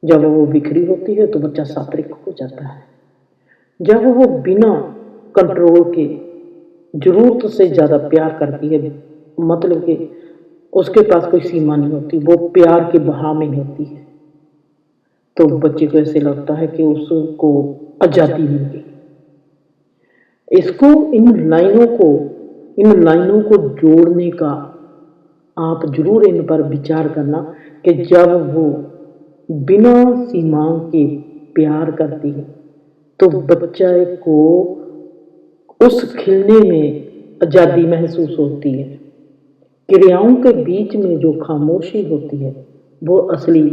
जब वो बिखरी होती है तो बच्चा सात्विक हो जाता है। जब वो बिना कंट्रोल के जरूरत से ज्यादा प्यार करती है, मतलब कि उसके पास कोई सीमा नहीं होती, वो प्यार के बहाव में होती है, तो बच्चे को ऐसे लगता है कि उसको आजादी मिल गई। इसको इन लाइनों को जोड़ने का आप जरूर इन पर विचार करना कि जब वो बिना सीमाओं के प्यार करती है तो बच्चे को उस खिलने में आजादी महसूस होती है। क्रियाओं के बीच में जो खामोशी होती है वो असली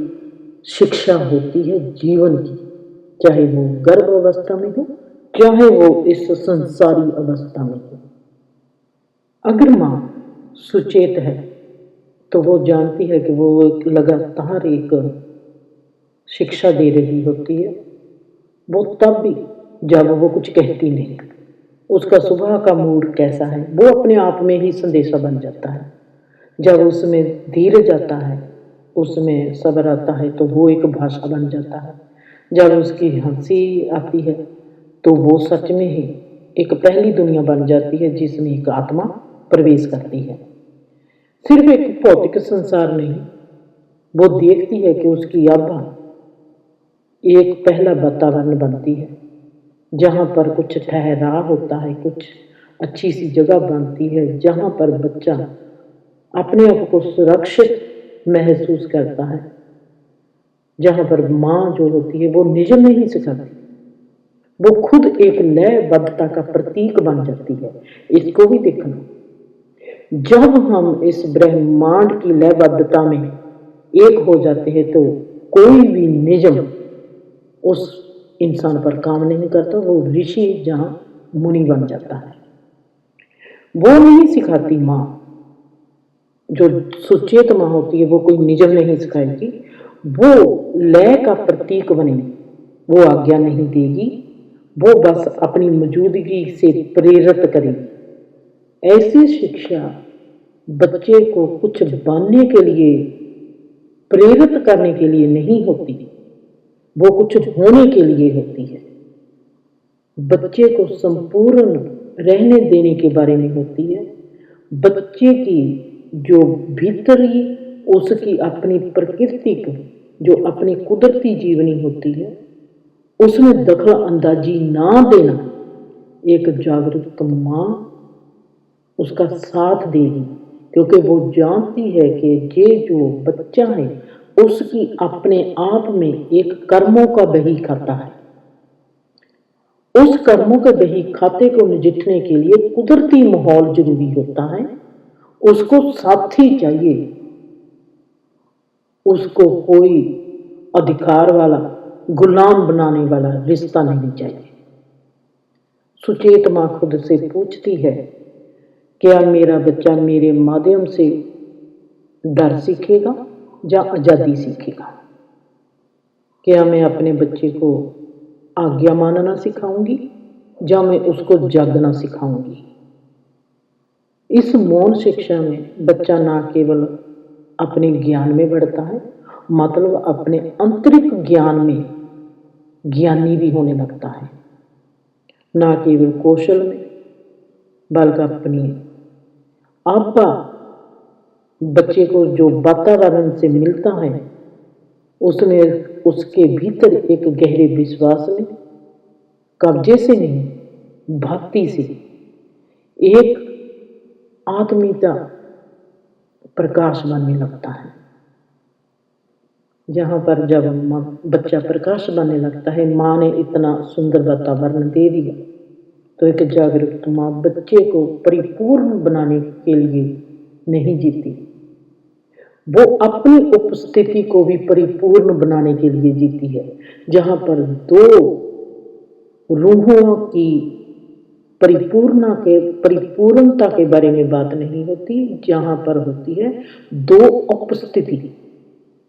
शिक्षा होती है जीवन की, चाहे वो गर्भ अवस्था में हो, चाहे वो इस संसारी अवस्था में हो। अगर मां सुचेत है तो वो जानती है कि वो लगातार एक शिक्षा दे रही होती है। वो तब भी जब वो कुछ कहती नहीं, उसका सुबह का मूड कैसा है वो अपने आप में ही संदेशा बन जाता है। जब उसमें धीरज आता है, उसमें सब्र आता है तो वो एक भाषा बन जाता है। जब उसकी हंसी आती है तो वो सच में ही एक पहली दुनिया बन जाती है जिसमें एक आत्मा प्रवेश करती है। सिर्फ एक भौतिक संसार नहीं, वो देखती है कि उसकी आभा एक पहला वातावरण बनती है जहां पर कुछ ठहराव होता है, कुछ अच्छी सी जगह बनती है जहां पर बच्चा अपने आप को सुरक्षित महसूस करता है, जहां पर मां जो होती है वो निजम नहीं सिखाती, वो खुद एक लयबद्धता का प्रतीक बन जाती है। इसको भी देखना, जब हम इस ब्रह्मांड की लयबद्धता में एक हो जाते हैं तो कोई भी निजम उस इंसान पर काम नहीं करता, वो ऋषि जहां मुनि बन जाता है। वो नहीं सिखाती मां, जो सुचेत मां होती है वो कोई निजम नहीं सिखाएगी, वो लय का प्रतीक बने, वो आज्ञा नहीं देगी, वो बस अपनी मौजूदगी से प्रेरित करेगी। ऐसी शिक्षा बच्चे को कुछ बनने के लिए प्रेरित करने के लिए नहीं होती, वो कुछ होने के लिए होती है। बच्चे को संपूर्ण रहने देने के बारे में होती है। बच्चे की जो भीतरी उसकी अपनी प्राकृतिक जो अपनी कुदरती जीवनी होती है उसमें दखल अंदाजी ना देना, एक जागरूक मां उसका साथ देगी, क्योंकि वो जानती है कि ये जो बच्चा है उसकी अपने आप में एक कर्मों का बही खाता है। उस कर्मों के बही खाते को नजिठने के लिए कुदरती माहौल जरूरी होता है। उसको साथी चाहिए, उसको कोई अधिकार वाला गुलाम बनाने वाला रिश्ता नहीं चाहिए। सुचेत मां खुद से पूछती है, क्या मेरा बच्चा मेरे माध्यम से डर सीखेगा या आजादी सीखेगा? क्या मैं अपने बच्चे को आज्ञा मानना सिखाऊंगी या मैं उसको जागना सिखाऊंगी? इस मौन शिक्षा में बच्चा ना केवल अपने ज्ञान में बढ़ता है, मतलब अपने आंतरिक ज्ञान में ज्ञानी भी होने लगता है। ना केवल कौशल में बल्कि अपनी आभा बच्चे को जो वातावरण से मिलता है उसमें उसके भीतर एक गहरे विश्वास में, कब्जे से नहीं, भक्ति से एक आत्मीयता प्रकाश बनने लगता है। जहां पर जब बच्चा प्रकाश बनने लगता है, मां ने इतना सुंदर वातावरण दे दिया, तो एक जागरूक माँ बच्चे को परिपूर्ण बनाने के लिए नहीं जीती, वो अपनी उपस्थिति को भी परिपूर्ण बनाने के लिए जीती है। जहां पर दो रूहों की परिपूर्णता के बारे में बात नहीं होती, जहां पर होती है दो उपस्थिति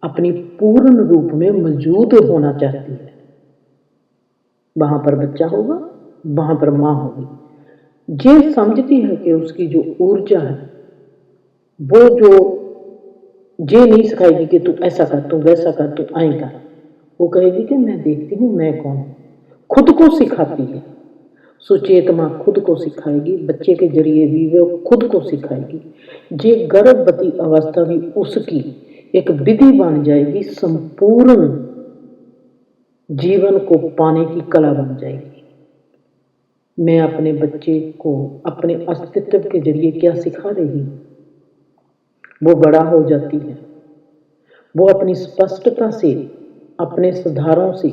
अपनी पूर्ण रूप में मौजूद होना चाहती है। वहां पर बच्चा होगा, वहां पर माँ होगी। ये समझती है कि उसकी जो ऊर्जा है वो जो ये नहीं सिखाएगी कि तू ऐसा कर, तू वैसा कर, तू आए कर। वो कहेगी कि मैं देखती हूँ मैं कौन हूँ। खुद को सिखाती है। सुचेत माँ खुद को सिखाएगी, बच्चे के जरिए भी वो खुद को सिखाएगी। ये गर्भवती अवस्था भी उसकी एक विधि बन जाएगी, संपूर्ण जीवन को पाने की कला बन जाएगी। मैं अपने बच्चे को अपने अस्तित्व के जरिए क्या सिखा रही हूँ? वो बड़ा हो जाती है, वो अपनी स्पष्टता से, अपने सुधारों से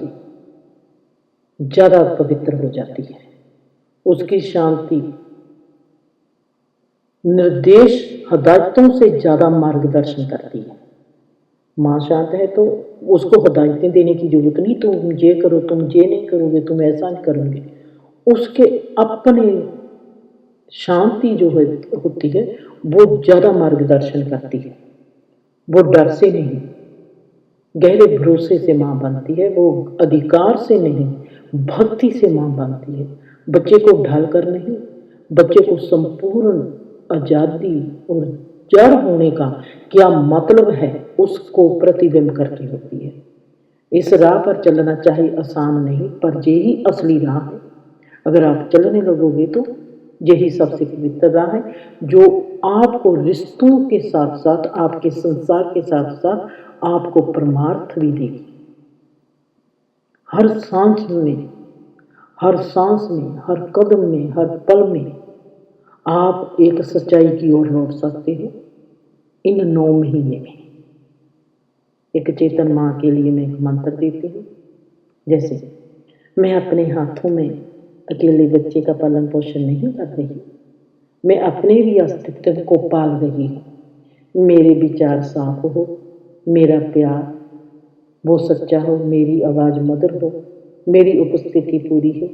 ज्यादा पवित्र हो जाती है। उसकी शांति निर्देश हदायतों से ज्यादा मार्गदर्शन करती है। माँ शांत है तो उसको हदायतें देने की जरूरत नहीं, तुम ये करो, तुम ये नहीं करोगे, तुम ऐसा नहीं करोगे। उसके अपने शांति जो होती है वो ज्यादा मार्गदर्शन करती है। वो डर से नहीं, गहरे भरोसे से माँ बनती है। वो अधिकार से नहीं, भक्ति से माँ बनती है। बच्चे को ढाल कर नहीं, बच्चे को संपूर्ण आजादी और जड़ होने का क्या मतलब है उसको प्रतिबिंब करती होती है। इस राह पर चलना चाहे आसान नहीं, पर यही असली राह है। अगर आप चलने लगोगे तो यही सबसे पवित्र राह है, जो आपको रिश्तों के साथ साथ, आपके संसार के साथ साथ आपको परमार्थ भी देगी। हर सांस में, हर सांस में, हर कदम में, हर पल में आप एक सच्चाई की ओर लौट सकते हो। इन 9 महीने में एक चेतन माँ के लिए मैं एक मंत्र देती हूँ। जैसे मैं अपने हाथों में अकेले बच्चे का पालन पोषण नहीं कर रही, मैं अपने भी अस्तित्व को पाल रही हूँ। मेरे विचार साफ हो, मेरा प्यार वो सच्चा हो, मेरी आवाज़ मधुर हो, मेरी उपस्थिति पूरी हो।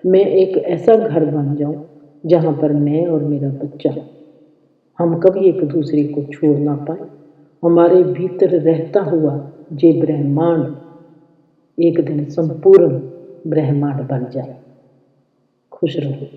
मैं एक ऐसा घर बन जाऊं जहां पर मैं और मेरा बच्चा, हम कभी एक दूसरे को छोड़ ना पाए। हमारे भीतर रहता हुआ ये ब्रह्मांड एक दिन संपूर्ण ब्रह्मांड बन जाए। खुश रहो।